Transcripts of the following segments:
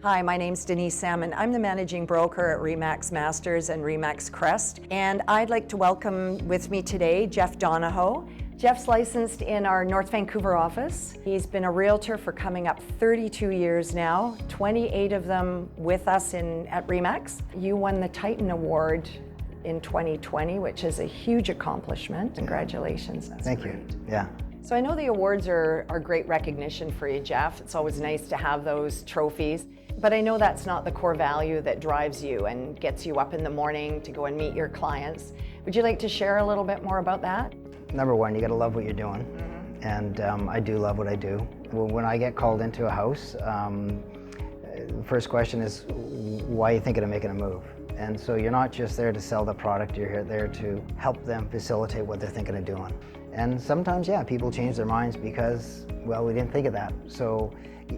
Hi, my name's Denise Salmon. I'm the managing broker at RE/MAX Masters and RE/MAX Crest, and I'd like to welcome with me today Jeff Donohoe. Jeff's licensed in our North Vancouver office. He's been a realtor for coming up 32 years now, 28 of them with us at RE/MAX. You won the Titan Award in 2020, which is a huge accomplishment. Congratulations. Thank you. Yeah. So I know the awards are great recognition for you, Jeff. It's always nice to have those trophies, but I know that's not the core value that drives you and gets you up in the morning to go and meet your clients. Would you like to share a little bit more about that? Number one, you got to love what you're doing, and I do love what I do. When I get called into a house, the first question is, why are you thinking of making a move? And so you're not just there to sell the product, you're there to help them facilitate what they're thinking of doing. And sometimes, yeah, people change their minds because, well, we didn't think of that. So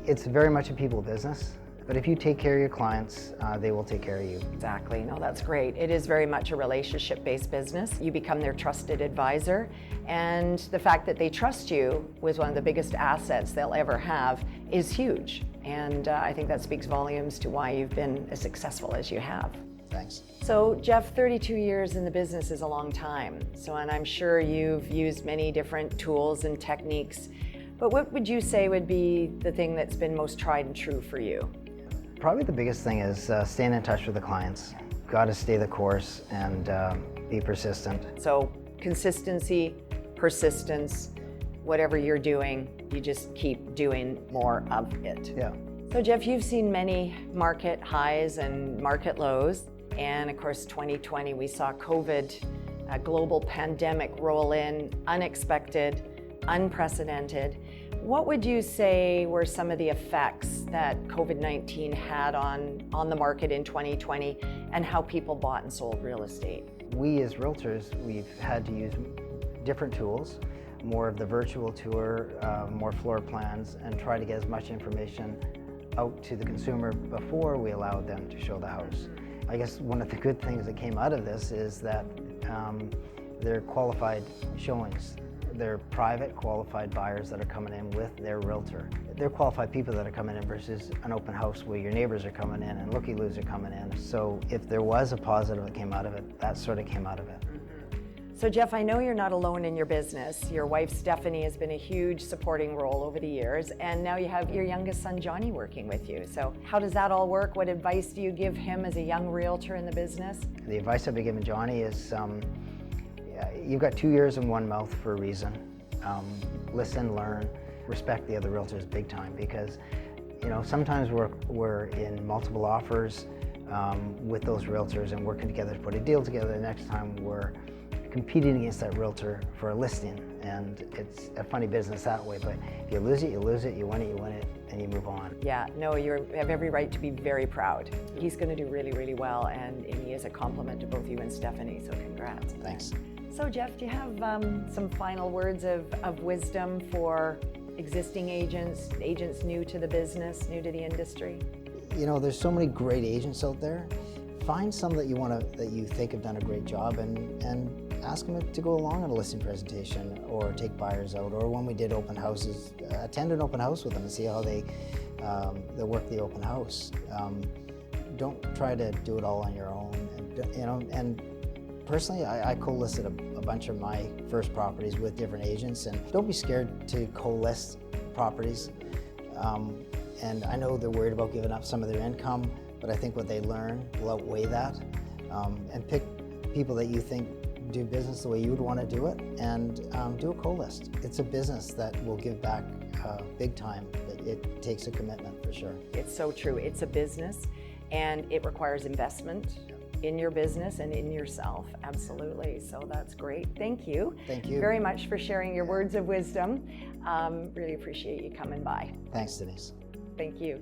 it's very much a people business. But if you take care of your clients, they will take care of you. Exactly. No, that's great. It is very much a relationship-based business. You become their trusted advisor, and the fact that they trust you with one of the biggest assets they'll ever have is huge. And I think that speaks volumes to why you've been as successful as you have. Thanks. So Jeff, 32 years in the business is a long time. And I'm sure you've used many different tools and techniques, but what would you say would be the thing that's been most tried and true for you? Probably the biggest thing is staying in touch with the clients. Got to stay the course and be persistent. So consistency, persistence, whatever you're doing, you just keep doing more of it. Yeah. So Jeff, you've seen many market highs and market lows. And of course, 2020, we saw COVID, a global pandemic roll in, unexpected, unprecedented. What would you say were some of the effects that COVID-19 had on the market in 2020 and how people bought and sold real estate? We as realtors, we've had to use different tools, more of the virtual tour, more floor plans, and try to get as much information out to the consumer before we allowed them to show the house. I guess one of the good things that came out of this is that they're qualified showings. They're private qualified buyers that are coming in with their realtor. They're qualified people that are coming in versus an open house where your neighbors are coming in and looky-loos are coming in. So if there was a positive that came out of it, that sort of came out of it. So Jeff, I know you're not alone in your business. Your wife Stephanie has been a huge supporting role over the years, and now you have your youngest son Johnny working with you. So how does that all work? What advice do you give him as a young realtor in the business? The advice I've been giving Johnny is you've got 2 ears and 1 mouth for a reason. Listen, learn, respect the other realtors big time, because sometimes we're in multiple offers with those realtors and working together to put a deal together. The next time we're competing against that realtor for a listing, and it's a funny business that way, but if you lose it, you lose it, you win it, and you move on. Yeah, no, you have every right to be very proud. He's going to do really, really well, and he is a compliment to both you and Stephanie, so congrats. Thanks. So Jeff, do you have some final words of wisdom for existing agents new to the business, new to the industry? There's so many great agents out there. Find some that you think have done a great job, and ask them to go along on a listing presentation or take buyers out, or when we did open houses, attend an open house with them and see how they work the open house. Don't try to do it all on your own. And personally, I co-listed a bunch of my first properties with different agents, and don't be scared to co-list properties. And I know they're worried about giving up some of their income, but I think what they learn will outweigh that. And pick people that you think do business the way you would want to do it, and do a co-list. It's a business that will give back big time, but it takes a commitment for sure. It's so true. It's a business, and it requires investment in your business and in yourself. Absolutely. So that's great. Thank you. Thank you very much for sharing your words of wisdom. Really appreciate you coming by. Thanks, Denise. Thank you.